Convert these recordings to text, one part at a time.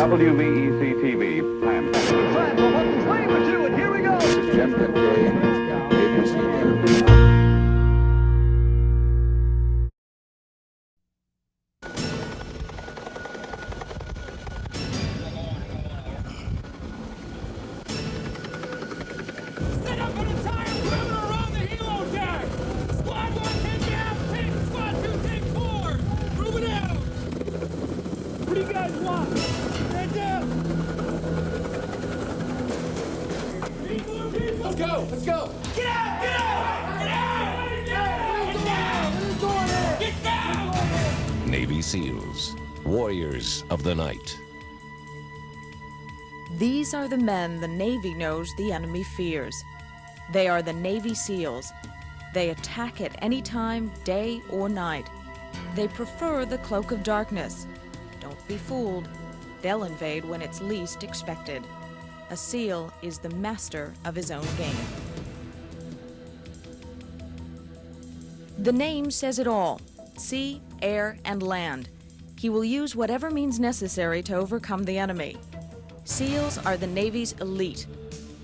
WVEC TV, Panama. Well, what the train we're doing, here we go! This is Jeff McKay, ABC News. Set up an entire perimeter around the helo deck! Squad 1, take down! Take Squad 2, take 4! Move it out! What do you guys want? Stand down! Let's go! Let's go! Get out! Get out! Get out! Get down! Get down! Navy SEALs, warriors of the night. These are the men the Navy knows the enemy fears. They are the Navy SEALs. They attack at any time, day or night. They prefer the cloak of darkness. Don't be fooled. They'll invade when it's least expected. A SEAL is the master of his own game. The name says it all: sea, air, and land. He will use whatever means necessary to overcome the enemy. SEALs are the Navy's elite.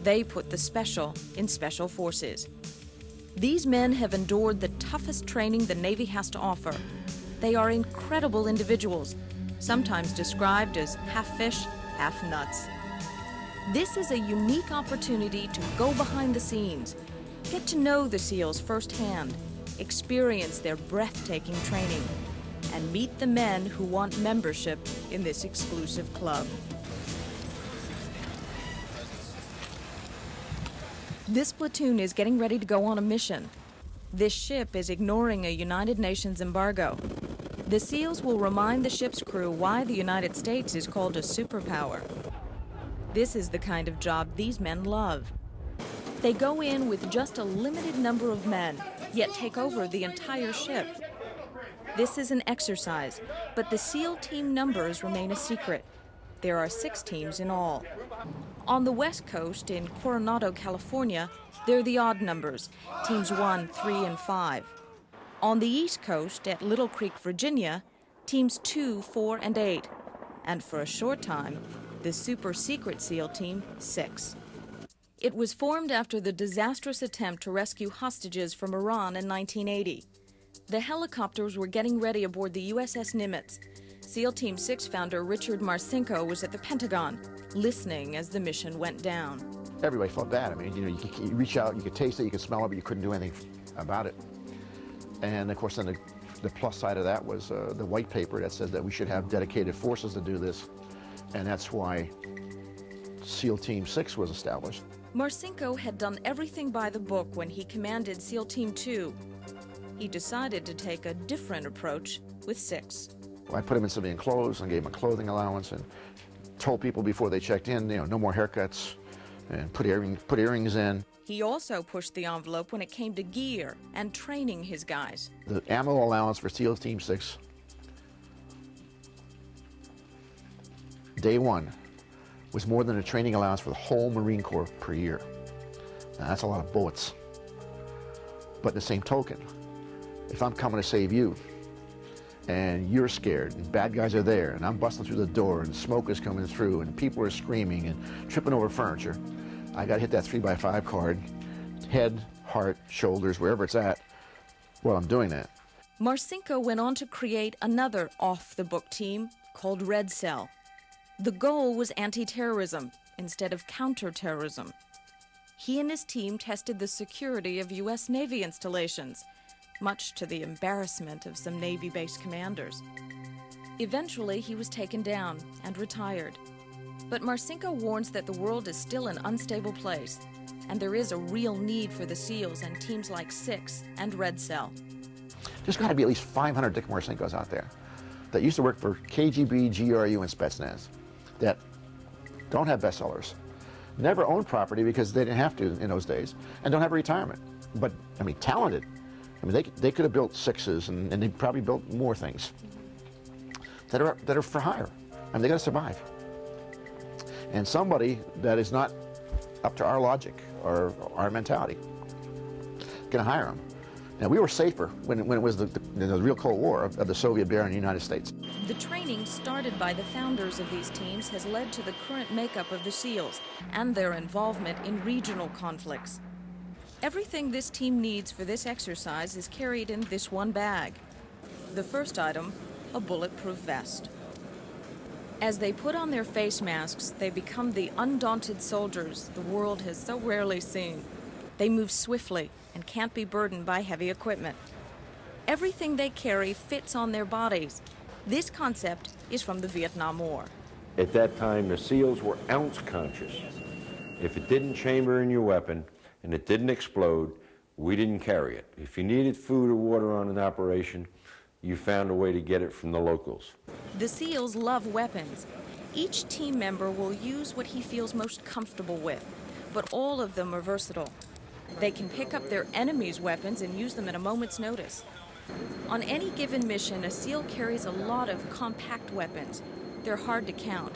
They put the special in special forces. These men have endured the toughest training the Navy has to offer. They are incredible individuals, sometimes described as half fish, half nuts. This is a unique opportunity to go behind the scenes, get to know the SEALs firsthand, experience their breathtaking training, and meet the men who want membership in this exclusive club. This platoon is getting ready to go on a mission. This ship is ignoring a United Nations embargo. The SEALs will remind the ship's crew why the United States is called a superpower. This is the kind of job these men love. They go in with just a limited number of men, yet take over the entire ship. This is an exercise, but the SEAL team numbers remain a secret. There are 6 teams in all. On the West Coast, in Coronado, California, they're the odd numbers, teams 1, 3, and 5. On the East Coast, at Little Creek, Virginia, teams 2, 4, and 8. And for a short time, the super secret SEAL team 6. It was formed after the disastrous attempt to rescue hostages from Iran in 1980. The helicopters were getting ready aboard the USS Nimitz. SEAL Team 6 founder Richard Marcinko was at the Pentagon, listening as the mission went down. Everybody felt bad. I mean, you reach out, you could taste it, you could smell it, but you couldn't do anything about it. And of course, then the plus side of that was the white paper that says that we should have dedicated forces to do this. And that's why SEAL Team 6 was established. Marcinko had done everything by the book when he commanded SEAL Team 2. He decided to take a different approach with 6. I put them in civilian clothes and gave them a clothing allowance and told people before they checked in, no more haircuts, and put earrings in. He also pushed the envelope when it came to gear and training his guys. The ammo allowance for SEAL Team 6, day 1, was more than a training allowance for the whole Marine Corps per year. Now, that's a lot of bullets. But in the same token, if I'm coming to save you, and you're scared, and bad guys are there, and I'm busting through the door, and smoke is coming through, and people are screaming and tripping over furniture, I gotta hit that 3x5 card, head, heart, shoulders, wherever it's at, while I'm doing that. Marcinko went on to create another off-the-book team called Red Cell. The goal was anti-terrorism instead of counter-terrorism. He and his team tested the security of U.S. Navy installations, much to the embarrassment of some Navy-based commanders. Eventually, he was taken down and retired. But Marcinko warns that the world is still an unstable place, and there is a real need for the SEALs and teams like 6 and Red Cell. There's got to be at least 500 Dick Marcinkos out there that used to work for KGB, GRU, and Spetsnaz that don't have bestsellers, never owned property because they didn't have to in those days, and don't have a retirement. But, I mean, talented. I mean, they could have built 6s, and they probably built more things that are for hire. I mean, they got to survive. And somebody that is not up to our logic or our mentality can hire them. Now, we were safer when it was the real Cold War of the Soviet Bear and the United States. The training started by the founders of these teams has led to the current makeup of the SEALs and their involvement in regional conflicts. Everything this team needs for this exercise is carried in this one bag. The first item, a bulletproof vest. As they put on their face masks, they become the undaunted soldiers the world has so rarely seen. They move swiftly and can't be burdened by heavy equipment. Everything they carry fits on their bodies. This concept is from the Vietnam War. At that time, the SEALs were ounce conscious. If it didn't chamber in your weapon and it didn't explode, we didn't carry it. If you needed food or water on an operation, you found a way to get it from the locals. The SEALs love weapons. Each team member will use what he feels most comfortable with, but all of them are versatile. They can pick up their enemy's weapons and use them at a moment's notice. On any given mission, a SEAL carries a lot of compact weapons. They're hard to count.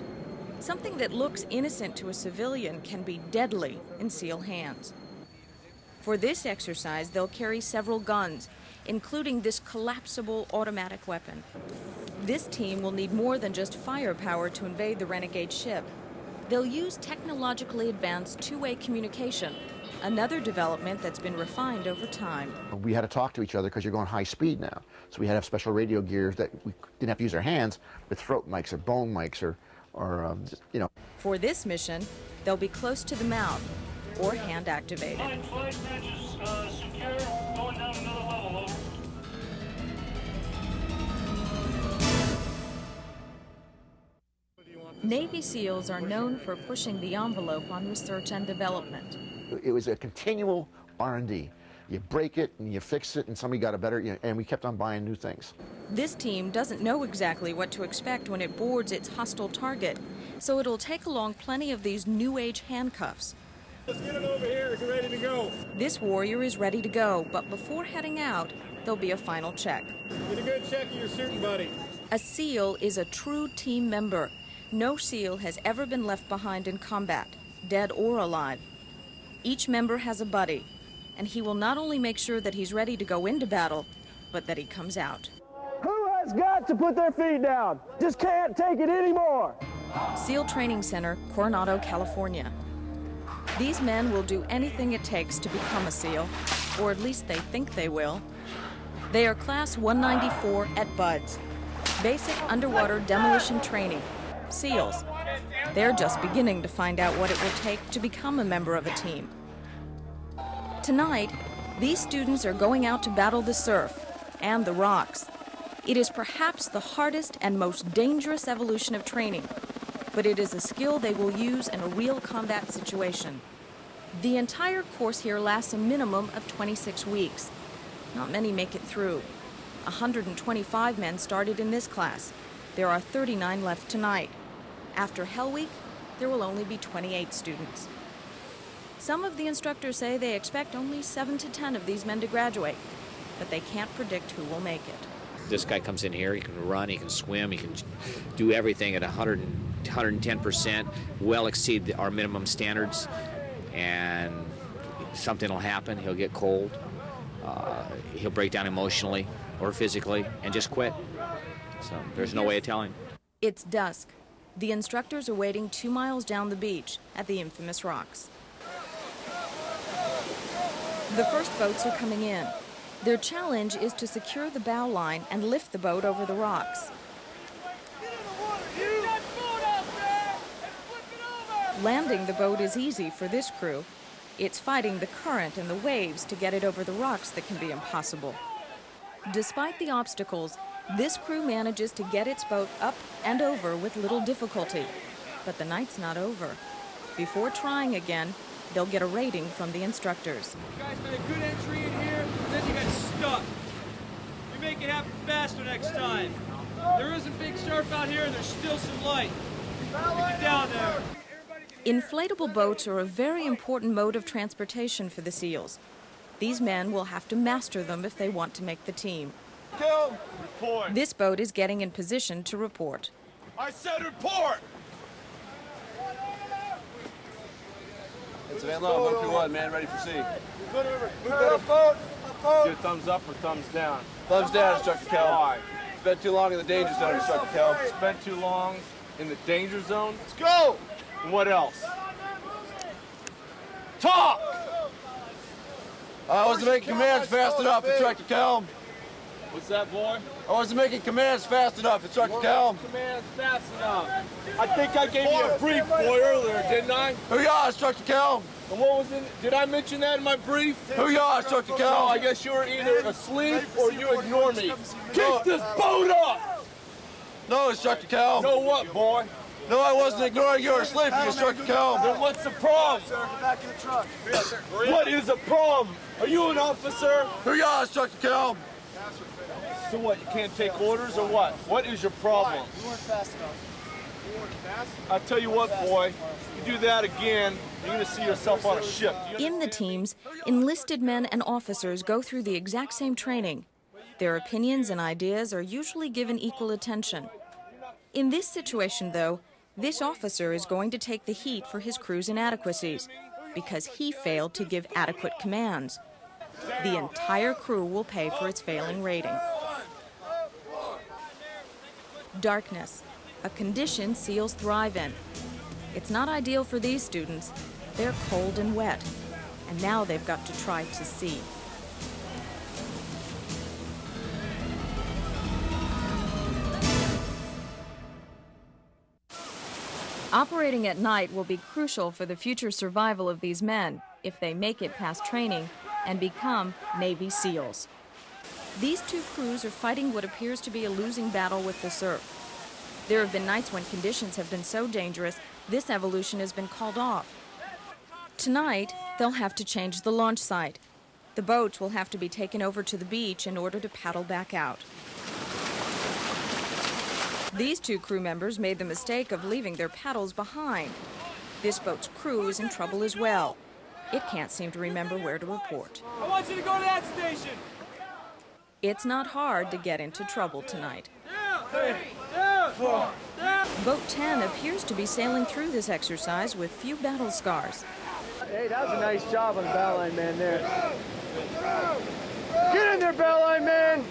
Something that looks innocent to a civilian can be deadly in SEAL hands. For this exercise, they'll carry several guns, including this collapsible automatic weapon. This team will need more than just firepower to invade the renegade ship. They'll use technologically advanced two-way communication, another development that's been refined over time. We had to talk to each other because you're going high speed now. So we had to have special radio gear that we didn't have to use our hands with throat mics or bone mics or you know. For this mission, they'll be close to the mouth or hand activated. Flight bridges secure, going down another level, over. Navy SEALs are known for pushing the envelope on research and development. It was a continual R&D. You break it and you fix it and somebody got a better, and we kept on buying new things. This team doesn't know exactly what to expect when it boards its hostile target, so it'll take along plenty of these new age handcuffs. Let's get it over here, it's ready to go. This warrior is ready to go, but before heading out, there'll be a final check. Get a good check of your suit, buddy. A SEAL is a true team member. No SEAL has ever been left behind in combat, dead or alive. Each member has a buddy, and he will not only make sure that he's ready to go into battle, but that he comes out. Who has got to put their feet down? Just can't take it anymore. SEAL Training Center, Coronado, California. These men will do anything it takes to become a SEAL, or at least they think they will. They are Class 194 at BUDS, Basic Underwater Demolition Training, SEALs. They're just beginning to find out what it will take to become a member of a team. Tonight, these students are going out to battle the surf and the rocks. It is perhaps the hardest and most dangerous evolution of training, but it is a skill they will use in a real combat situation. The entire course here lasts a minimum of 26 weeks. Not many make it through. 125 men started in this class. There are 39 left tonight. After Hell Week, there will only be 28 students. Some of the instructors say they expect only 7 to 10 of these men to graduate, but they can't predict who will make it. This guy comes in here, he can run, he can swim, he can do everything at 110%, well exceed our minimum standards, and something will happen, he'll get cold, he'll break down emotionally or physically and just quit. So there's no way of telling. It's dusk. The instructors are waiting 2 miles down the beach at the infamous rocks. The first boats are coming in. Their challenge is to secure the bow line and lift the boat over the rocks. Landing the boat is easy for this crew. It's fighting the current and the waves to get it over the rocks that can be impossible. Despite the obstacles, this crew manages to get its boat up and over with little difficulty. But the night's not over. Before trying again, they'll get a rating from the instructors. You guys made a good entry in here, then you got stuck. You make it happen faster next time. There is a big surf out here and there's still some light. Get down there. Inflatable boats are a very important mode of transportation for the SEALs. These men will have to master them if they want to make the team. Kill. Report. This boat is getting in position to report. I said report. It's Van Lowe, 121, man, ready for sea. Move that boat. Do a thumbs up or thumbs down? Thumbs down, Instructor Cal. Spent too long in the danger zone, Instructor Cal. Spent too long in the danger zone. Let's go! And what else? Talk! I wasn't making commands fast enough, Instructor Cal. What's that, boy? I wasn't making commands fast enough, Instructor Cal. Commands fast enough. I think I gave you a brief, boy, earlier, didn't I? Hoo-yah, Instructor Cal. And what was in? Did I mention that in my brief? Hoo-yah, Instructor Cal. No, I guess you were either asleep or you ignore me. Kick this boat up! No, Instructor Cal. Know what, boy? No, I wasn't ignoring you or sleeping, Instructor Cal. Then what's the problem? Sir, get back in the truck. Yes, sir. What is the problem? Are you an officer? Hoo-yah, Instructor Cal. So what, you can't take orders or what? What is your problem? You weren't fast enough. I tell you what, boy, you do that again, you're gonna see yourself on a ship. In the teams, enlisted men and officers go through the exact same training. Their opinions and ideas are usually given equal attention. In this situation, though, this officer is going to take the heat for his crew's inadequacies because he failed to give adequate commands. The entire crew will pay for its failing rating. Darkness, a condition SEALs thrive in. It's not ideal for these students. They're cold and wet, and now they've got to try to see. Operating at night will be crucial for the future survival of these men if they make it past training and become Navy SEALs. These two crews are fighting what appears to be a losing battle with the surf. There have been nights when conditions have been so dangerous, this evolution has been called off. Tonight, they'll have to change the launch site. The boats will have to be taken over to the beach in order to paddle back out. These two crew members made the mistake of leaving their paddles behind. This boat's crew is in trouble as well. It can't seem to remember where to report. I want you to go to that station. It's not hard to get into trouble tonight. Boat 10 appears to be sailing through this exercise with few battle scars. Hey, that was a nice job on the bow line man there. Get in there, bow line man!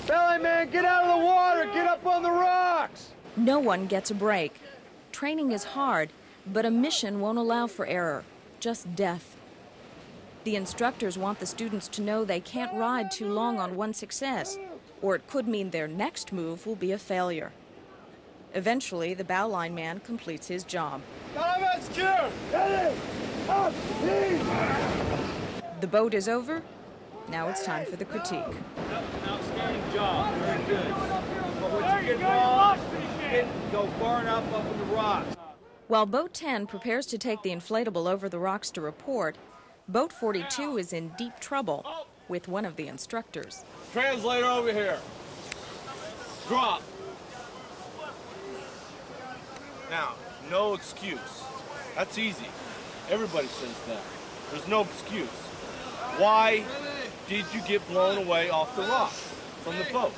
Bow line man, get out of the water! Get up on the rocks! No one gets a break. Training is hard, but a mission won't allow for error, just death. The instructors want the students to know they can't ride too long on one success, or it could mean their next move will be a failure. Eventually, the bow line man completes his job. The boat is over. Now it's time for the critique. An outstanding job. Very good. But what you get wrong is you didn't go far enough up in the rocks. While Boat 10 prepares to take the inflatable over the rocks to report, Boat 42 is in deep trouble with one of the instructors. Translator over here. Drop. Now, no excuse. That's easy. Everybody says that. There's no excuse. Why did you get blown away off the rock from the boat?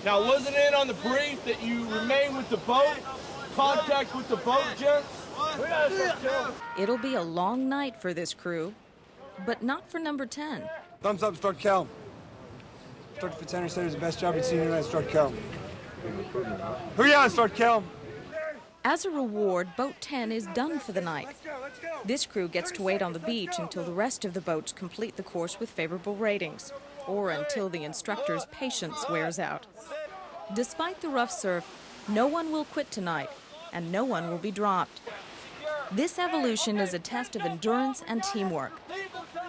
Now, wasn't it on the brief that you remain with the boat? Contact with the boat, gents? It'll be a long night for this crew, but not for number 10. Thumbs up, Instructor Cal. Instructor Fitzhenry said it was the best job he'd seen tonight, Instructor Cal. Hoo-yah, Instructor Cal. As a reward, Boat 10 is done for the night. This crew gets to wait on the beach until the rest of the boats complete the course with favorable ratings, or until the instructor's patience wears out. Despite the rough surf, no one will quit tonight, and no one will be dropped. This evolution is a test of endurance and teamwork.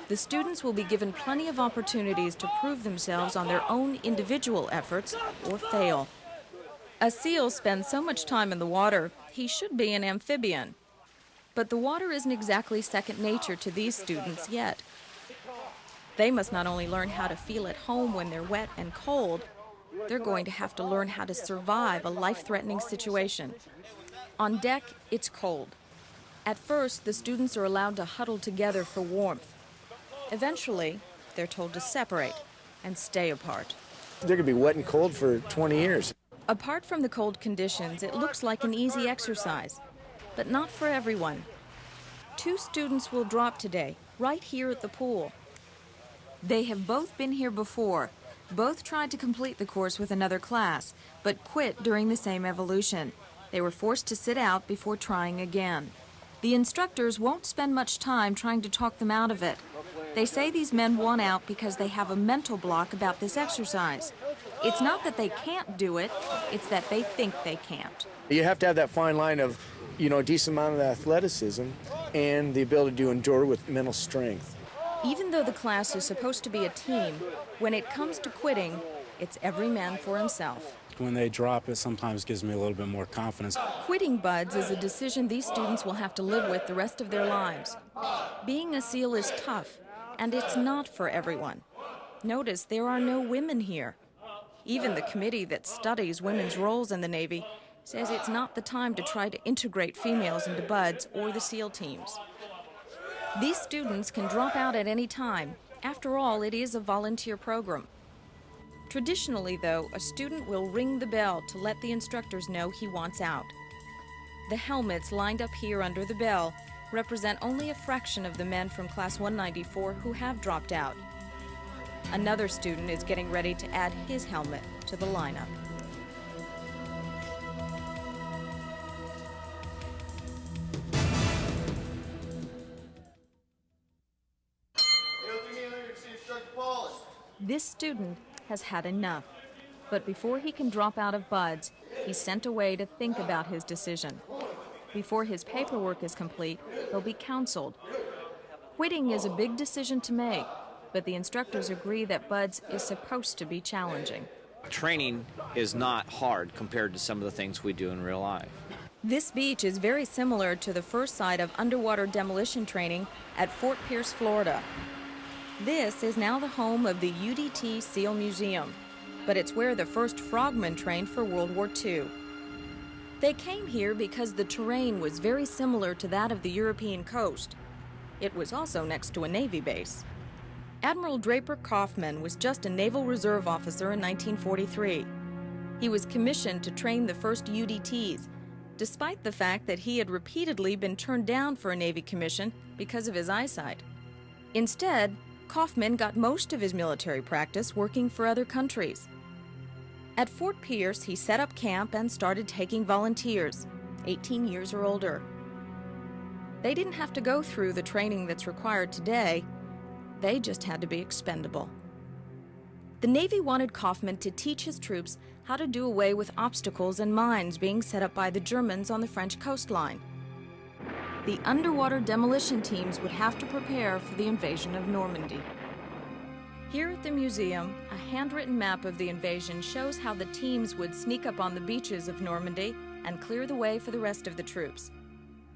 The students will be given plenty of opportunities to prove themselves on their own individual efforts or fail. A seal spends so much time in the water, he should be an amphibian. But the water isn't exactly second nature to these students yet. They must not only learn how to feel at home when they're wet and cold, they're going to have to learn how to survive a life-threatening situation. On deck, it's cold. At first, the students are allowed to huddle together for warmth. Eventually, they're told to separate and stay apart. They're going to be wet and cold for 20 years. Apart from the cold conditions, it looks like an easy exercise, but not for everyone. 2 students will drop today, right here at the pool. They have both been here before. Both tried to complete the course with another class, but quit during the same evolution. They were forced to sit out before trying again. The instructors won't spend much time trying to talk them out of it. They say these men want out because they have a mental block about this exercise. It's not that they can't do it, it's that they think they can't. You have to have that fine line of, a decent amount of athleticism and the ability to endure with mental strength. Even though the class is supposed to be a team, when it comes to quitting, it's every man for himself. When they drop, it sometimes gives me a little bit more confidence. Quitting BUD/S is a decision these students will have to live with the rest of their lives. Being a SEAL is tough, and it's not for everyone. Notice there are no women here. Even the committee that studies women's roles in the Navy says it's not the time to try to integrate females into BUD/S or the SEAL teams. These students can drop out at any time. After all, it is a volunteer program. Traditionally, though, a student will ring the bell to let the instructors know he wants out. The helmets lined up here under the bell represent only a fraction of the men from Class 194 who have dropped out. Another student is getting ready to add his helmet to the lineup. This student has had enough, but before he can drop out of BUD/S, he's sent away to think about his decision. Before his paperwork is complete, he'll be counseled. Quitting is a big decision to make, but the instructors agree that BUD/S is supposed to be challenging. Training is not hard compared to some of the things we do in real life. This beach is very similar to the first site of underwater demolition training at Fort Pierce, Florida. This is now the home of the UDT SEAL Museum, but it's where the first frogmen trained for World War II. They came here because the terrain was very similar to that of the European coast. It was also next to a Navy base. Admiral Draper Kaufman was just a Naval Reserve officer in 1943. He was commissioned to train the first UDTs, despite the fact that he had repeatedly been turned down for a Navy commission because of his eyesight. Instead, Kaufman got most of his military practice working for other countries. At Fort Pierce, he set up camp and started taking volunteers, 18 years or older. They didn't have to go through the training that's required today. They just had to be expendable. The Navy wanted Kaufman to teach his troops how to do away with obstacles and mines being set up by the Germans on the French coastline. The underwater demolition teams would have to prepare for the invasion of Normandy. Here at the museum, a handwritten map of the invasion shows how the teams would sneak up on the beaches of Normandy and clear the way for the rest of the troops.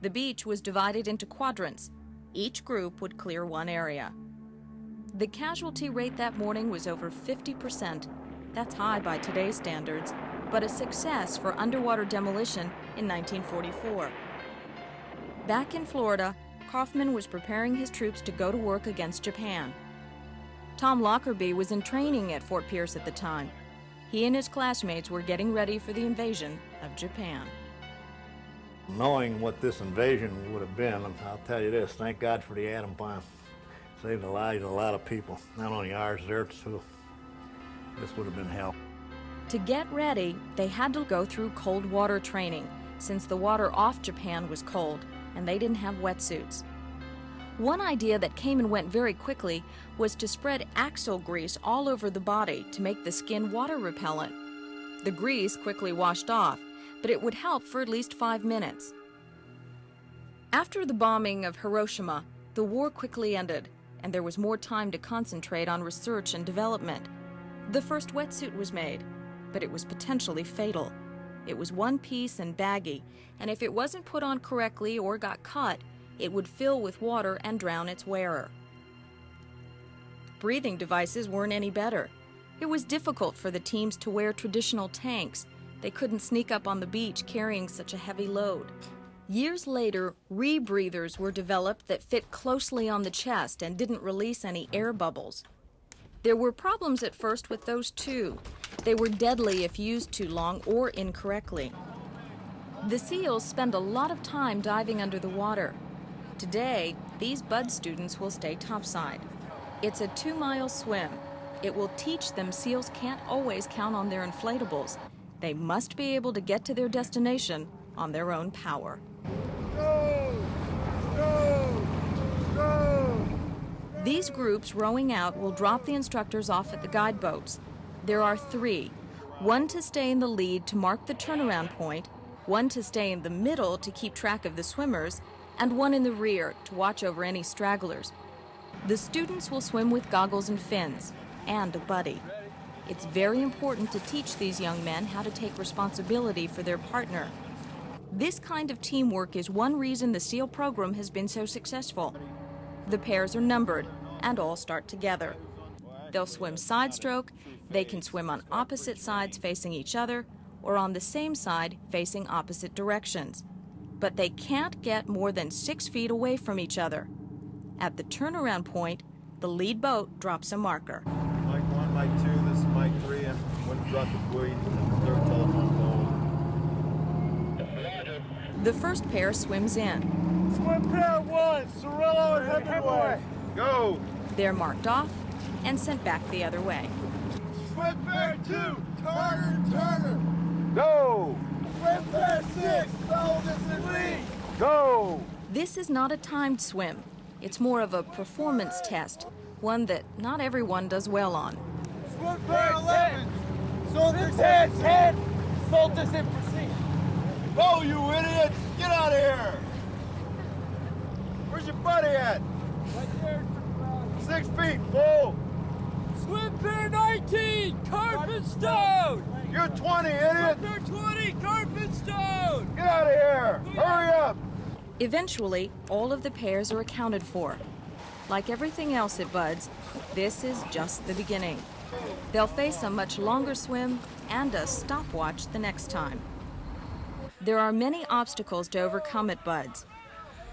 The beach was divided into quadrants. Each group would clear one area. The casualty rate that morning was over 50%. That's high by today's standards, but a success for underwater demolition in 1944. Back in Florida, Kaufman was preparing his troops to go to work against Japan. Tom Lockerbie was in training at Fort Pierce at the time. He and his classmates were getting ready for the invasion of Japan. Knowing what this invasion would have been, I'll tell you this, thank God for the atom bomb. Saved the lives of a lot of people, not only ours, theirs too. This would have been hell. To get ready, they had to go through cold water training, since the water off Japan was cold and they didn't have wetsuits. One idea that came and went very quickly was to spread axle grease all over the body to make the skin water repellent. The grease quickly washed off, but it would help for at least 5 minutes. After the bombing of Hiroshima, the war quickly ended, and there was more time to concentrate on research and development. The first wetsuit was made, but it was potentially fatal. It was one piece and baggy, and if it wasn't put on correctly or got cut, it would fill with water and drown its wearer. Breathing devices weren't any better. It was difficult for the teams to wear traditional tanks. They couldn't sneak up on the beach carrying such a heavy load. Years later, rebreathers were developed that fit closely on the chest and didn't release any air bubbles. There were problems at first with those too. They were deadly if used too long or incorrectly. The SEALs spend a lot of time diving under the water. Today, these BUD/S students will stay topside. It's a 2-mile swim. It will teach them SEALs can't always count on their inflatables. They must be able to get to their destination on their own power. Go! Go! Go! These groups rowing out will drop the instructors off at the guide boats. There are 3, one to stay in the lead to mark the turnaround point, one to stay in the middle to keep track of the swimmers, and one in the rear to watch over any stragglers. The students will swim with goggles and fins, and a buddy. It's very important to teach these young men how to take responsibility for their partner. This kind of teamwork is one reason the SEAL program has been so successful. The pairs are numbered and all start together. They'll swim side stroke, they can swim on opposite sides facing each other, or on the same side facing opposite directions. But they can't get more than 6 feet away from each other. At the turnaround point, the lead boat drops a marker. Mike 1, Mike 2, this is Mike 3, and when you drop the buoy, the third telephone pole. The first pair swims in. Swim pair 1, Cirillo and Hemingway. Go! They're marked off and sent back the other way. Swim pair 2, Turner and Turner. Go! Swim pair 6, Sullivan and Lee. Go! This is not a timed swim. It's more of a performance test, one that not everyone does well on. Swim pair 11, Swim pair 10, Soltis in proceed. Go, you idiots! Get out of here! Where's your buddy at? Right there. 6 feet, full! Swim pair 19, Carpet Stone! You're 20, idiot! Swim pair 20, Carpet Stone! Get out of here! Hurry up! Eventually, all of the pairs are accounted for. Like everything else at Buds, this is just the beginning. They'll face a much longer swim and a stopwatch the next time. There are many obstacles to overcome at Buds.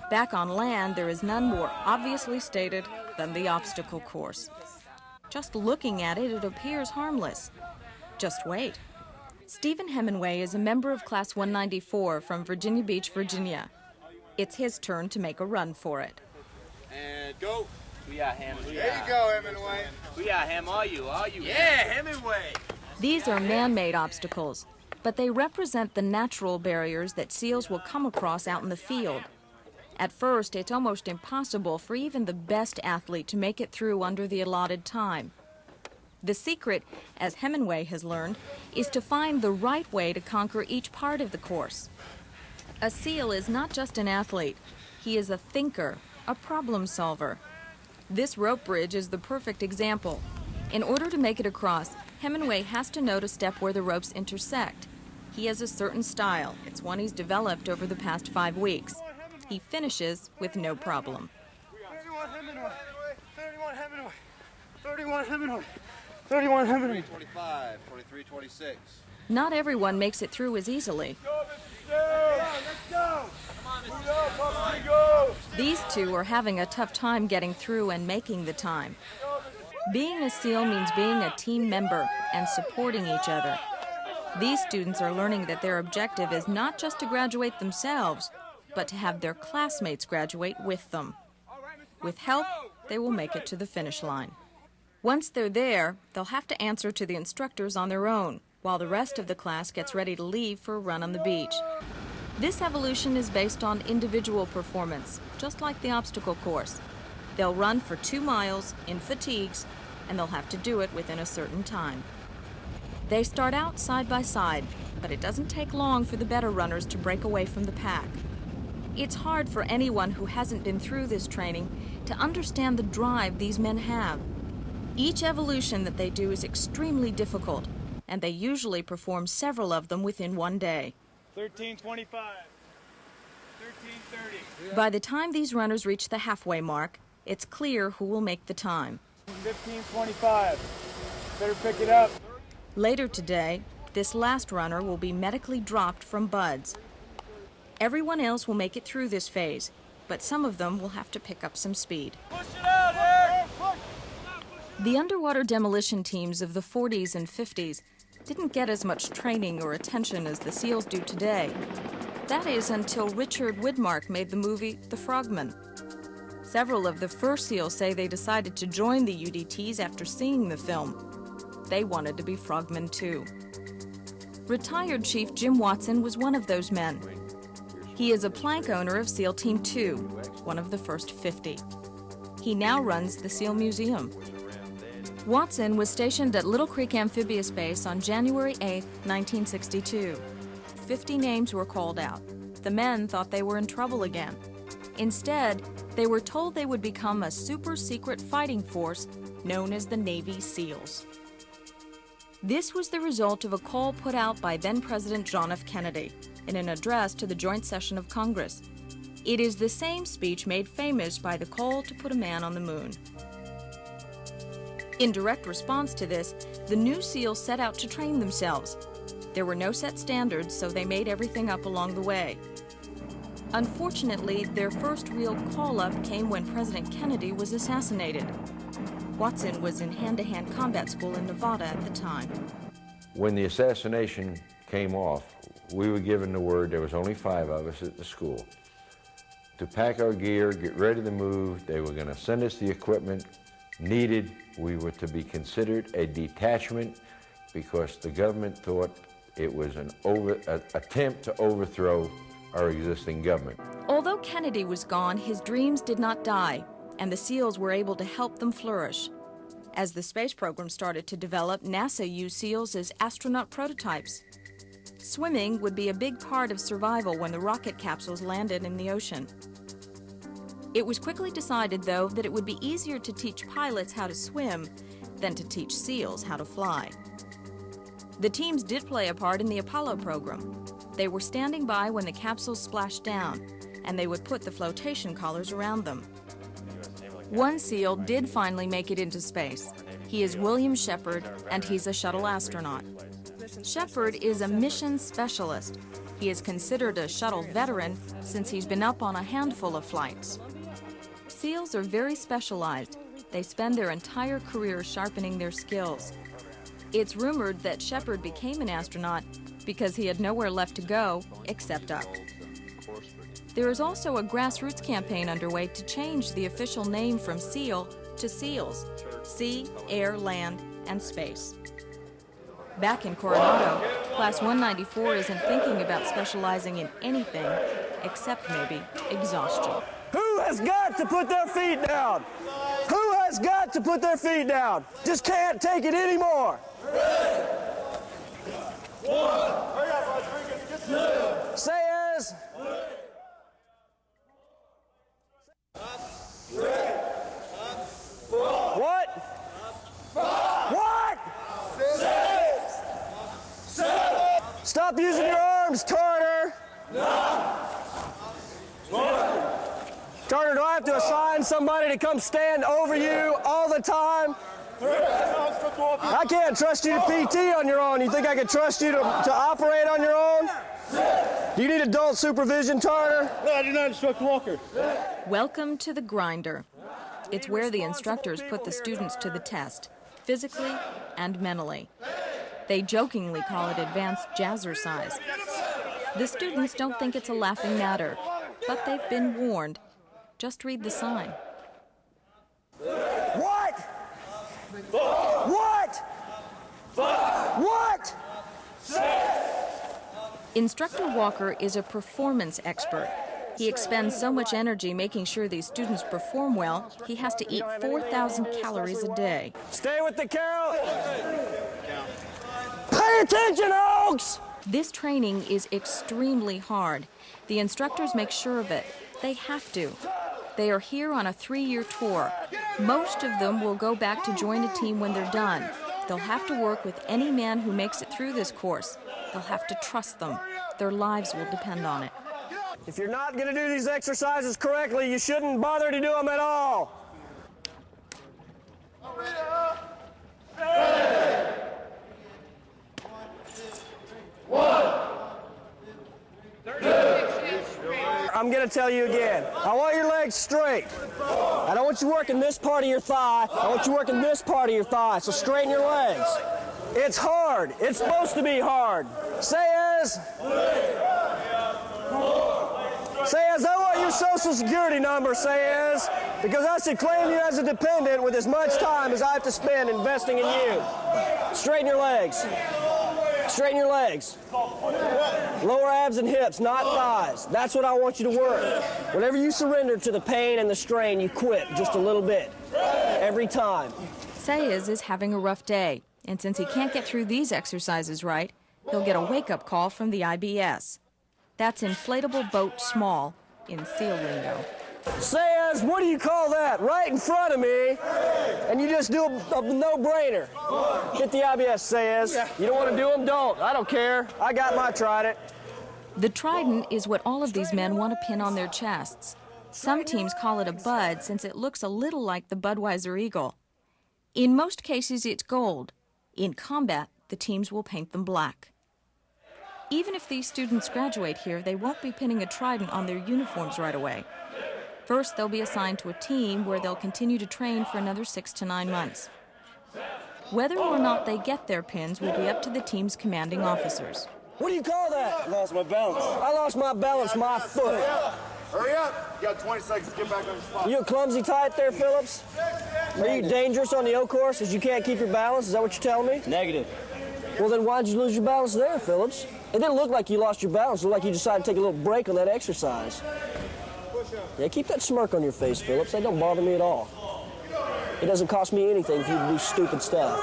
Back on land, there is none more obviously stated than the obstacle course. Just looking at it, it appears harmless. Just wait. Stephen Hemingway is a member of Class 194 from Virginia Beach, Virginia. It's his turn to make a run for it. And go. There you go, Hemingway. Are you? Yeah, Hemingway. These are man-made obstacles, but they represent the natural barriers that SEALs will come across out in the field. At first, it's almost impossible for even the best athlete to make it through under the allotted time. The secret, as Hemingway has learned, is to find the right way to conquer each part of the course. A SEAL is not just an athlete. He is a thinker, a problem solver. This rope bridge is the perfect example. In order to make it across, Hemingway has to know to step where the ropes intersect. He has a certain style. It's one he's developed over the past 5 weeks. He finishes with no problem. 31 Hemingway. 31 Hemingway. 31 Hemingway. 31 Hemingway. 25, 23, 26. Not everyone makes it through as easily. Let's go. Go. These two are having a tough time getting through and making the time. Being a SEAL means being a team member and supporting each other. These students are learning that their objective is not just to graduate themselves, but to have their classmates graduate with them. With help, they will make it to the finish line. Once they're there, they'll have to answer to the instructors on their own, while the rest of the class gets ready to leave for a run on the beach. This evolution is based on individual performance, just like the obstacle course. They'll run for 2 miles in fatigues, and they'll have to do it within a certain time. They start out side by side, but it doesn't take long for the better runners to break away from the pack. It's hard for anyone who hasn't been through this training to understand the drive these men have. Each evolution that they do is extremely difficult, and they usually perform several of them within one day. 13:25. 13:30. By the time these runners reach the halfway mark, it's clear who will make the time. 15:25. Better pick it up. Later today, this last runner will be medically dropped from Buds. Everyone else will make it through this phase, but some of them will have to pick up some speed. Push it out, Eric! The underwater demolition teams of the 40s and 50s didn't get as much training or attention as the SEALs do today. That is until Richard Widmark made the movie The Frogman. Several of the first SEALs say they decided to join the UDTs after seeing the film. They wanted to be frogmen too. Retired Chief Jim Watson was one of those men. He is a plank owner of SEAL Team 2, one of the first 50. He now runs the SEAL Museum. Watson was stationed at Little Creek Amphibious Base on January 8, 1962. 50 names were called out. The men thought they were in trouble again. Instead, they were told they would become a super-secret fighting force known as the Navy SEALs. This was the result of a call put out by then-President John F. Kennedy in an address to the joint session of Congress. It is the same speech made famous by the call to put a man on the moon. In direct response to this, the new SEALs set out to train themselves. There were no set standards, so they made everything up along the way. Unfortunately, their first real call-up came when President Kennedy was assassinated. Watson was in hand-to-hand combat school in Nevada at the time. When the assassination came off, we were given the word, there was only 5 of us at the school, to pack our gear, get ready to move. They were going to send us the equipment needed. We were to be considered a detachment because the government thought it was an attempt to overthrow our existing government. Although Kennedy was gone, his dreams did not die, and the SEALs were able to help them flourish. As the space program started to develop, NASA used SEALs as astronaut prototypes. Swimming would be a big part of survival when the rocket capsules landed in the ocean. It was quickly decided, though, that it would be easier to teach pilots how to swim than to teach SEALs how to fly. The teams did play a part in the Apollo program. They were standing by when the capsules splashed down, and they would put the flotation collars around them. One SEAL did finally make it into space. He is William Shepard, and he's a shuttle astronaut. Shepard is a mission specialist. He is considered a shuttle veteran since he's been up on a handful of flights. SEALs are very specialized. They spend their entire career sharpening their skills. It's rumored that Shepard became an astronaut because he had nowhere left to go except up. There is also a grassroots campaign underway to change the official name from SEAL to SEALs: Sea, Air, Land, and Space. Back in Coronado, Class 194 isn't thinking about specializing in anything except maybe exhaustion. Who has got to put their feet down? Who has got to put their feet down? Just can't take it anymore. Say as. What? What? Stop using your arms, Turner. Turner, do I have to assign somebody to come stand over you all the time? I can't trust you to PT on your own. You think I can trust you to operate on your own? Do you need adult supervision, Turner? No, I do not instruct Walker. Welcome to the grinder. It's where the instructors put the students to the test, physically and mentally. They jokingly call it advanced jazzercise. The students don't think it's a laughing matter, but they've been warned. Just read the sign. What? What? What? Instructor Walker is a performance expert. He expends so much energy making sure these students perform well, he has to eat 4,000 calories a day. Stay with the Carol. Pay attention, Oaks! This training is extremely hard. The instructors make sure of it. They have to. They are here on a 3-year tour. Most of them will go back to join a team when they're done. They'll have to work with any man who makes it through this course. They'll have to trust them. Their lives will depend on it. If you're not going to do these exercises correctly, you shouldn't bother to do them at all. I'm going to tell you again. I want your legs straight. I don't want you working this part of your thigh. I want you working this part of your thigh. So straighten your legs. It's hard. It's supposed to be hard. Say as. Says, I want your social security number, says, because I should claim you as a dependent with as much time as I have to spend investing in you. Straighten your legs. Straighten your legs. Lower abs and hips, not thighs. That's what I want you to work. Whenever you surrender to the pain and the strain, you quit just a little bit. Every time. Sayers is having a rough day, and since he can't get through these exercises right, he'll get a wake-up call from the IBS. That's inflatable boat small in SEAL lingo. Says, what do you call that? Right in front of me, and you just do a no-brainer. Get the IBS, says. You don't want to do them? Don't. I don't care. I got my trident. The trident is what all of these men want to pin on their chests. Some teams call it a bud since it looks a little like the Budweiser Eagle. In most cases, it's gold. In combat, the teams will paint them black. Even if these students graduate here, they won't be pinning a trident on their uniforms right away. First, they'll be assigned to a team where they'll continue to train for another 6 to 9 months. Whether or not they get their pins will be up to the team's commanding officers. What do you call that? I lost my balance. I lost my balance, my foot. Hurry up! You got 20 seconds to get back on your spot. You a clumsy type there, Phillips? Are you dangerous on the O course because you can't keep your balance? Is that what you're telling me? Negative. Well, then why'd you lose your balance there, Phillips? It didn't look like you lost your balance. It looked like you decided to take a little break on that exercise. Yeah, keep that smirk on your face, Phillips. That don't bother me at all. It doesn't cost me anything for you to do stupid stuff.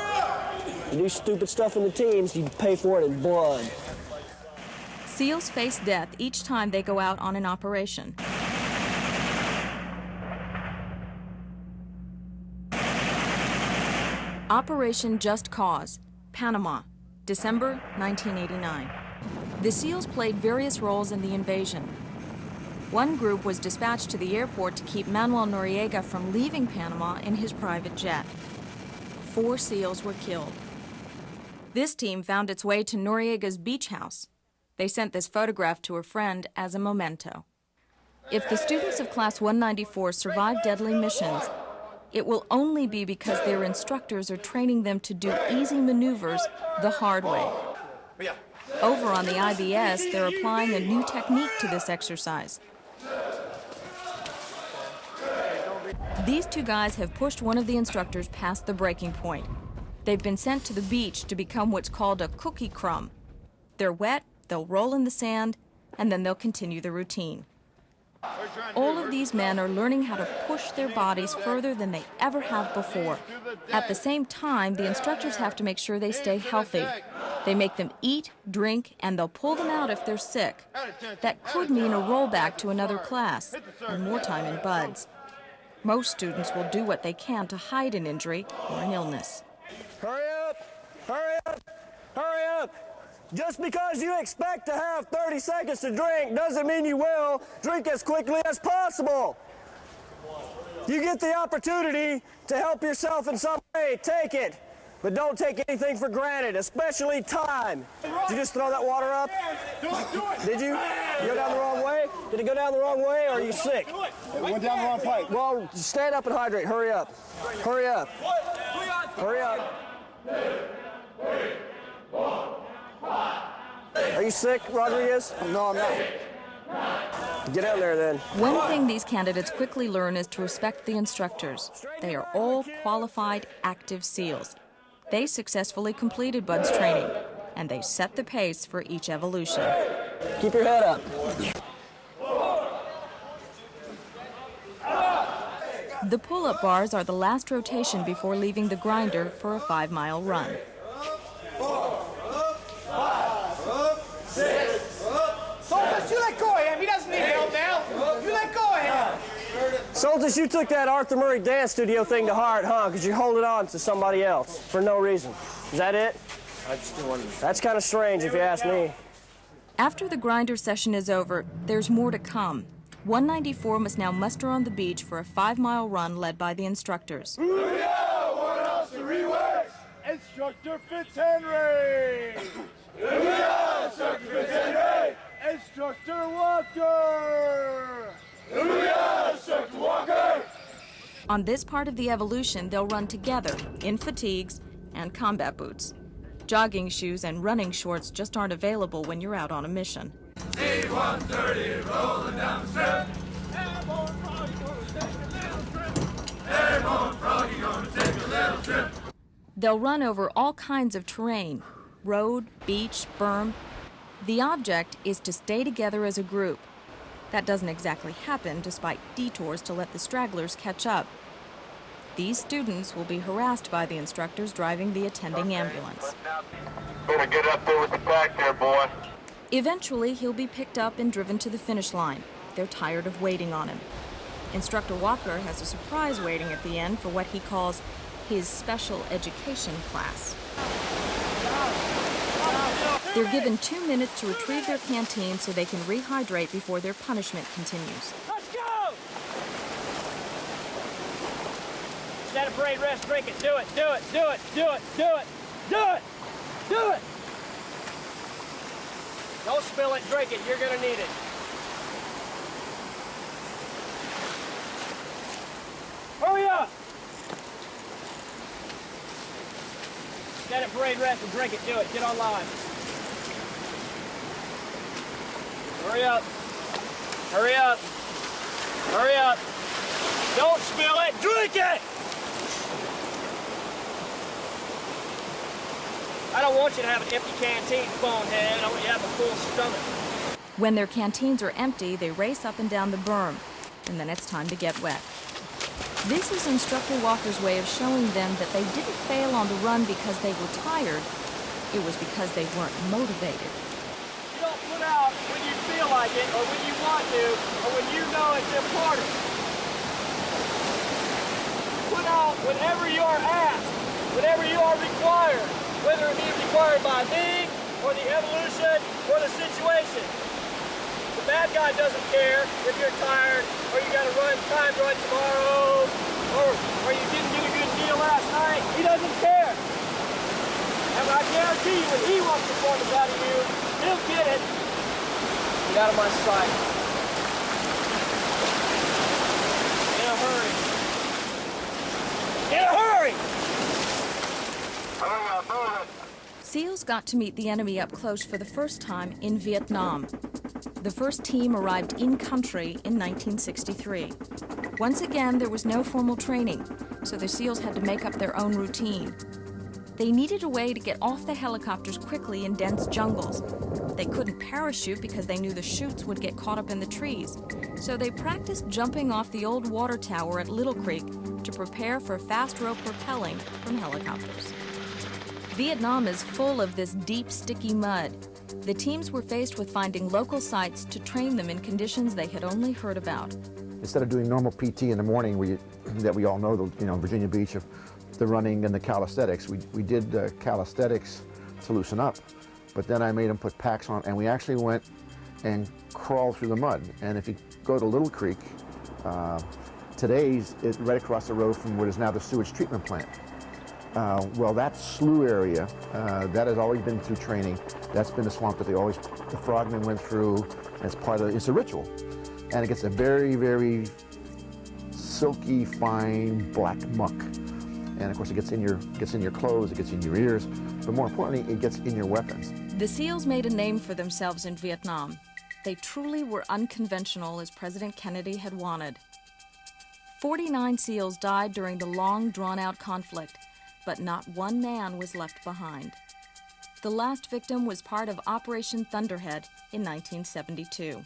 You do stupid stuff in the teams, you pay for it in blood. SEALs face death each time they go out on an operation. Operation Just Cause, Panama, December 1989. The SEALs played various roles in the invasion. One group was dispatched to the airport to keep Manuel Noriega from leaving Panama in his private jet. 4 SEALs were killed. This team found its way to Noriega's beach house. They sent this photograph to a friend as a memento. If the students of Class 194 survive deadly missions, it will only be because their instructors are training them to do easy maneuvers the hard way. Over on the IBS, they're applying a new technique to this exercise. These 2 guys have pushed one of the instructors past the breaking point. They've been sent to the beach to become what's called a cookie crumb. They're wet, they'll roll in the sand, and then they'll continue the routine. All of these men are learning how to push their bodies further than they ever have before. At the same time, the instructors have to make sure they stay healthy. They make them eat, drink, and they'll pull them out if they're sick. That could mean a rollback to another class and more time in buds. Most students will do what they can to hide an injury or an illness. Hurry up! Hurry up! Hurry up! Just because you expect to have 30 seconds to drink doesn't mean you will drink as quickly as possible. You get the opportunity to help yourself in some way, take it. But don't take anything for granted, especially time. Did you just throw that water up? Did you? You go down the wrong way? Did it go down the wrong way, or are you sick? It went down the wrong pipe. Well, stand up and hydrate. Hurry up. Hurry up. Hurry up. Are you sick, Rodriguez? No, I'm not. Get out there, then. One thing these candidates quickly learn is to respect the instructors. They are all qualified, active SEALs. They successfully completed BUDS training, and they set the pace for each evolution. Keep your head up. The pull-up bars are the last rotation before leaving the grinder for a 5-mile run. Soltis, you let go of him. He doesn't need help now. You let go of him. Soltis, you took that Arthur Murray dance studio thing to heart, huh? Because you're holding on to somebody else for no reason. Is that it? That's kind of strange if you ask me. After the grinder session is over, there's more to come. 194 must now muster on the beach for a 5-mile run led by the instructors. Instructor Fitzhenry! Instructor Fitzhenry! Instructor Walker! Instructor Walker! On this part of the evolution, they'll run together in fatigues and combat boots. Jogging shoes and running shorts just aren't available when you're out on a mission. Hey, 130 rolling down the strip. Airborne froggy gonna take a little trip. Airborne froggy gonna take a little trip. They'll run over all kinds of terrain, road, beach, berm. The object is to stay together as a group. That doesn't exactly happen despite detours to let the stragglers catch up. These students will be harassed by the instructors driving the attending ambulance. Better get up there with the pack there, boy. Eventually, he'll be picked up and driven to the finish line. They're tired of waiting on him. Instructor Walker has a surprise waiting at the end for what he calls his special education class. They're given 2 minutes to retrieve their canteen so they can rehydrate before their punishment continues. Let's go! Instead of parade rest, drink it. Do it, do it, do it, do it, do it, do it, do it! Don't spill it, drink it. You're gonna need it. Hurry up! Instead of parade rest and drink it. Do it. Get online. Hurry up. Hurry up. Hurry up. Don't spill it. Drink it! I don't want you to have an empty canteen, bonehead. I want you to have a full stomach. When their canteens are empty, they race up and down the berm, and then it's time to get wet. This is Instructor Walker's way of showing them that they didn't fail on the run because they were tired. It was because they weren't motivated. You don't put out when you feel like it, or when you want to, or when you know it's important. Put out whenever you are asked, whenever you are required, whether it be required by me, or the evolution, or the situation. The bad guy doesn't care if you're tired, or you gotta time run tomorrow, or you didn't get a good deal last night. He doesn't care. And I guarantee you, when he wants performance out of you, he'll get it. Get out of my sight. In a hurry. In a hurry! SEALs got to meet the enemy up close for the first time in Vietnam. The first team arrived in country in 1963. Once again, there was no formal training, so the SEALs had to make up their own routine. They needed a way to get off the helicopters quickly in dense jungles. They couldn't parachute because they knew the chutes would get caught up in the trees, so they practiced jumping off the old water tower at Little Creek to prepare for fast rope rappelling from helicopters. Vietnam is full of this deep, sticky mud. The teams were faced with finding local sites to train them in conditions they had only heard about. Instead of doing normal PT in the morning, that we all know, Virginia Beach, of the running and the calisthenics, we did calisthenics to loosen up. But then I made them put packs on, and we actually went and crawled through the mud. And if you go to Little Creek, today's right across the road from what is now the sewage treatment plant. Well, that slough area, that has always been through training. That's been the swamp that the frogmen went through. It's a ritual. And it gets a very, very silky, fine, black muck. And of course it gets in your clothes, it gets in your ears, but more importantly, it gets in your weapons. The SEALs made a name for themselves in Vietnam. They truly were unconventional, as President Kennedy had wanted. 49 SEALs died during the long, drawn-out conflict, but not one man was left behind. The last victim was part of Operation Thunderhead in 1972.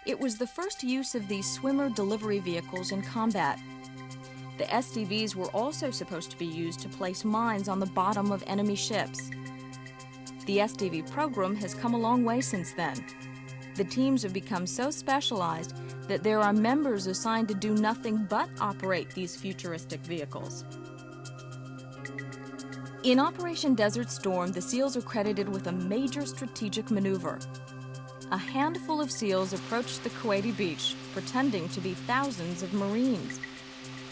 It was the first use of these swimmer delivery vehicles in combat. The SDVs were also supposed to be used to place mines on the bottom of enemy ships. The SDV program has come a long way since then. The teams have become so specialized that there are members assigned to do nothing but operate these futuristic vehicles. In Operation Desert Storm, the SEALs are credited with a major strategic maneuver. A handful of SEALs approached the Kuwaiti beach, pretending to be thousands of Marines.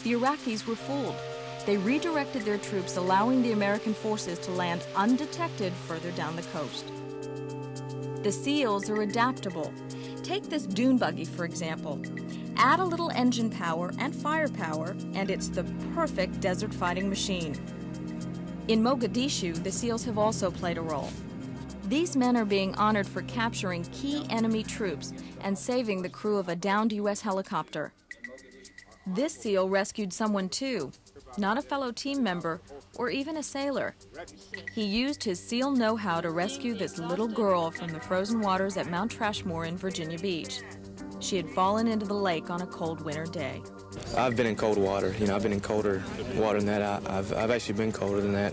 The Iraqis were fooled. They redirected their troops, allowing the American forces to land undetected further down the coast. The SEALs are adaptable. Take this dune buggy, for example. Add a little engine power and firepower, and it's the perfect desert fighting machine. In Mogadishu, the SEALs have also played a role. These men are being honored for capturing key enemy troops and saving the crew of a downed U.S. helicopter. This SEAL rescued someone too, not a fellow team member or even a sailor. He used his SEAL know-how to rescue this little girl from the frozen waters at Mount Trashmore in Virginia Beach. She had fallen into the lake on a cold winter day. I've been in cold water. I've been in colder water than that. I've actually been colder than that,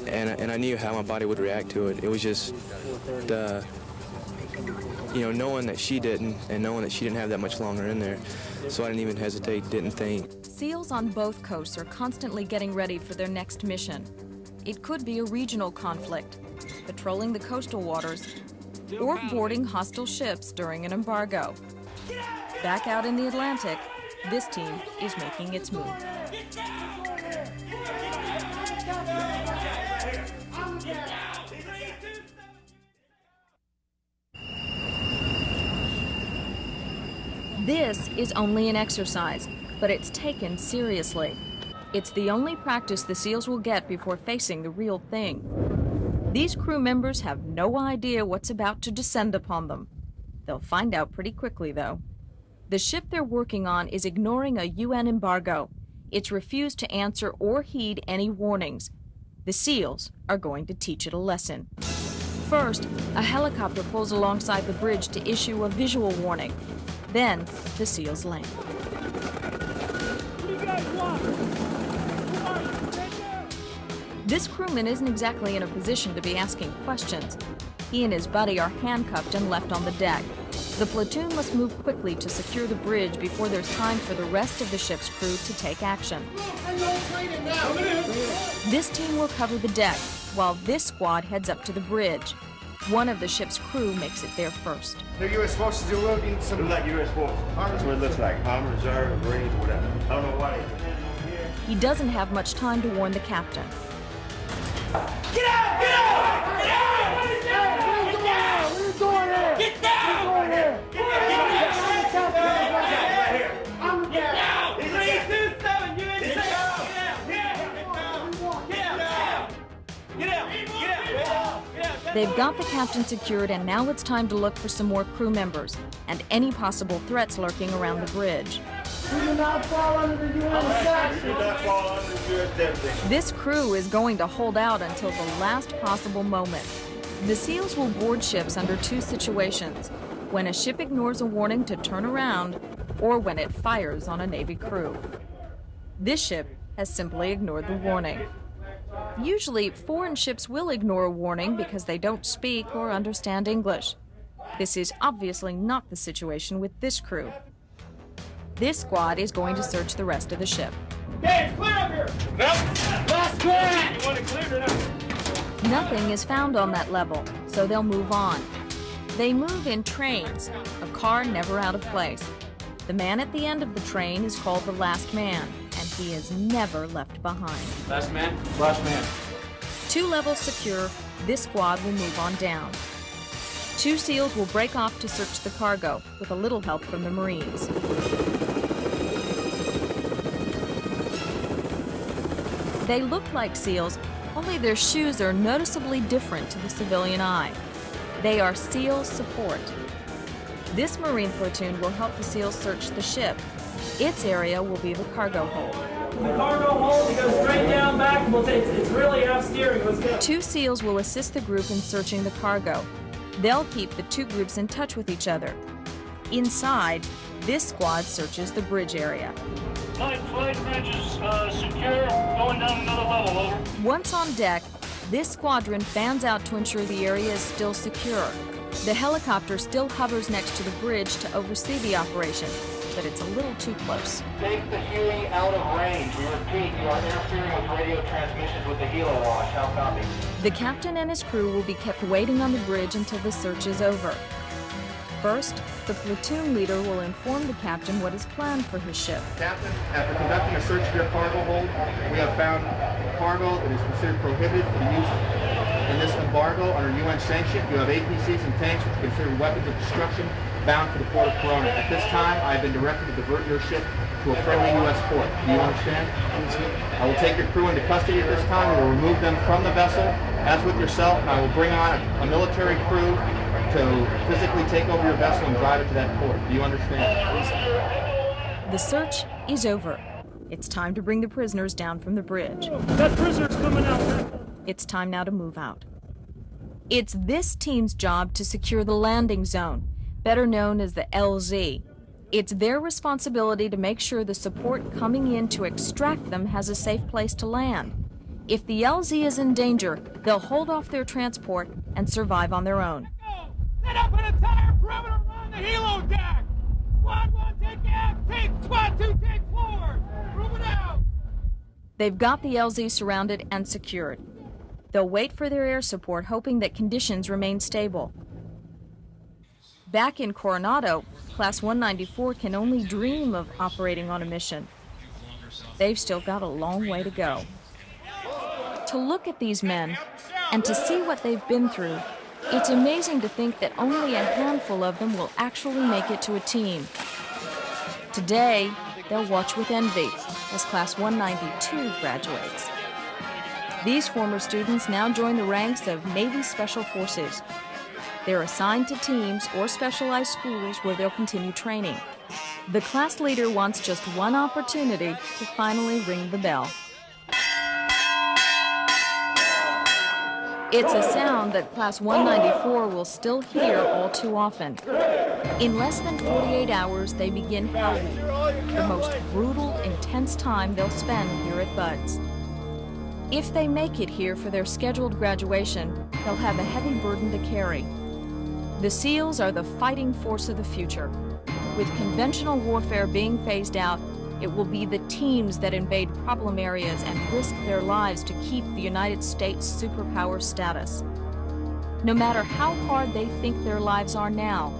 and I knew how my body would react to it. It was just, knowing that she didn't, and knowing that she didn't have that much longer in there, so I didn't even hesitate, didn't think. SEALs on both coasts are constantly getting ready for their next mission. It could be a regional conflict, patrolling the coastal waters, or boarding hostile ships during an embargo. Back out in the Atlantic, this team is making its move. This is only an exercise, but it's taken seriously. It's the only practice the SEALs will get before facing the real thing. These crew members have no idea what's about to descend upon them. They'll find out pretty quickly, though. The ship they're working on is ignoring a UN embargo. It's refused to answer or heed any warnings. The SEALs are going to teach it a lesson. First, a helicopter pulls alongside the bridge to issue a visual warning. Then, the SEALs land. This crewman isn't exactly in a position to be asking questions. He and his buddy are handcuffed and left on the deck. The platoon must move quickly to secure the bridge before there's time for the rest of the ship's crew to take action. This team will cover the deck, while this squad heads up to the bridge. One of the ship's crew makes it there first. They're U.S. forces. They're loading some. Look like U.S. forces. That's what it looks like. Army Reserve, Marines, whatever. I don't know why. He doesn't have much time to warn the captain. Get out! Get out! Get out! Get down! Get down! What are you doing here? Get down! What are you doing here? Get down! Get down! 327 USA! Get out! Get out! They've got the captain secured, and now it's time to look for some more crew members and any possible threats lurking around the bridge. We do not fall under the UN sanctions. We do not fall under the U.S. definition. This crew is going to hold out until the last possible moment. The SEALs will board ships under two situations: when a ship ignores a warning to turn around, or when it fires on a Navy crew. This ship has simply ignored the warning. Usually, foreign ships will ignore a warning because they don't speak or understand English. This is obviously not the situation with this crew. This squad is going to search the rest of the ship. Okay, it's clear up here. Nope. Last clear. You want it cleared or not? Nothing is found on that level, so they'll move on. They move in trains, a car never out of place. The man at the end of the train is called the last man, and he is never left behind. Last man. Last man. 2 levels secure, this squad will move on down. 2 SEALs will break off to search the cargo, with a little help from the Marines. They look like SEALs, only their shoes are noticeably different to the civilian eye. They are SEAL support. This Marine platoon will help the SEALs search the ship. Its area will be the cargo hold. The cargo hold, it goes straight down back. It's really out steering. Let's go. 2 SEALs will assist the group in searching the cargo. They'll keep the 2 groups in touch with each other. Inside, this squad searches the bridge area. Flight bridge is secure. Going down another level, over. Once on deck, this squadron fans out to ensure the area is still secure. The helicopter still hovers next to the bridge to oversee the operation, but it's a little too close. Take the Huey out of range. We repeat, you are interfering with radio transmissions with the helo wash. How copy? The captain and his crew will be kept waiting on the bridge until the search is over. First, the platoon leader will inform the captain what is planned for his ship. Captain, after conducting a search of your cargo hold, we have found cargo that is considered prohibited for use in this embargo under UN sanction. You have APCs and tanks which are considered weapons of destruction bound for the port of Corona. At this time, I have been directed to divert your ship to a friendly U.S. port. Do you understand? I will take your crew into custody at this time. We will remove them from the vessel, as with yourself, and I will bring on a military crew to physically take over your vessel and drive it to that port. Do you understand? The search is over. It's time to bring the prisoners down from the bridge. That prisoner's coming out. It's time now to move out. It's this team's job to secure the landing zone, better known as the LZ. It's their responsibility to make sure the support coming in to extract them has a safe place to land. If the LZ is in danger, they'll hold off their transport and survive on their own. Set up an entire perimeter around the helo deck. Squad 1, take aft. Take Squad 2, take forward. Move it out. They've got the LZ surrounded and secured. They'll wait for their air support, hoping that conditions remain stable. Back in Coronado, Class 194 can only dream of operating on a mission. They've still got a long way to go. To look at these men and to see what they've been through, it's amazing to think that only a handful of them will actually make it to a team. Today, they'll watch with envy as Class 192 graduates. These former students now join the ranks of Navy Special Forces. They're assigned to teams or specialized schools where they'll continue training. The class leader wants just one opportunity to finally ring the bell. It's a sound that Class 194 will still hear all too often. In less than 48 hours, they begin Hell Week, the most brutal, intense time they'll spend here at Bud's. If they make it here for their scheduled graduation, they'll have a heavy burden to carry. The SEALs are the fighting force of the future. With conventional warfare being phased out, it will be the teams that invade problem areas and risk their lives to keep the United States superpower status. No matter how hard they think their lives are now,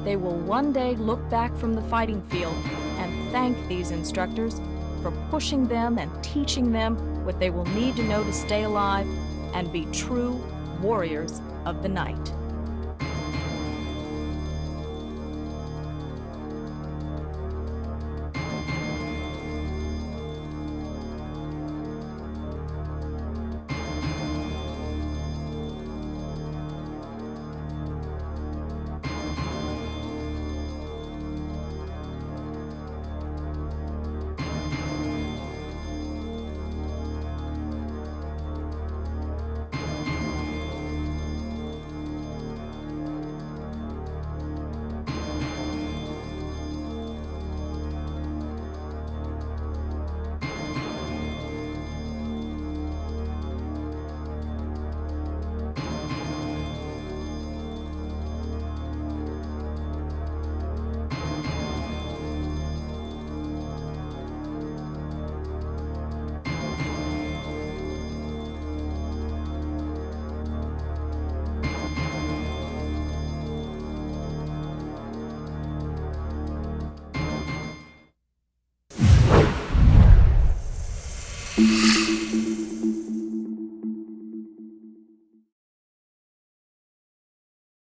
they will one day look back from the fighting field and thank these instructors for pushing them and teaching them what they will need to know to stay alive and be true warriors of the night.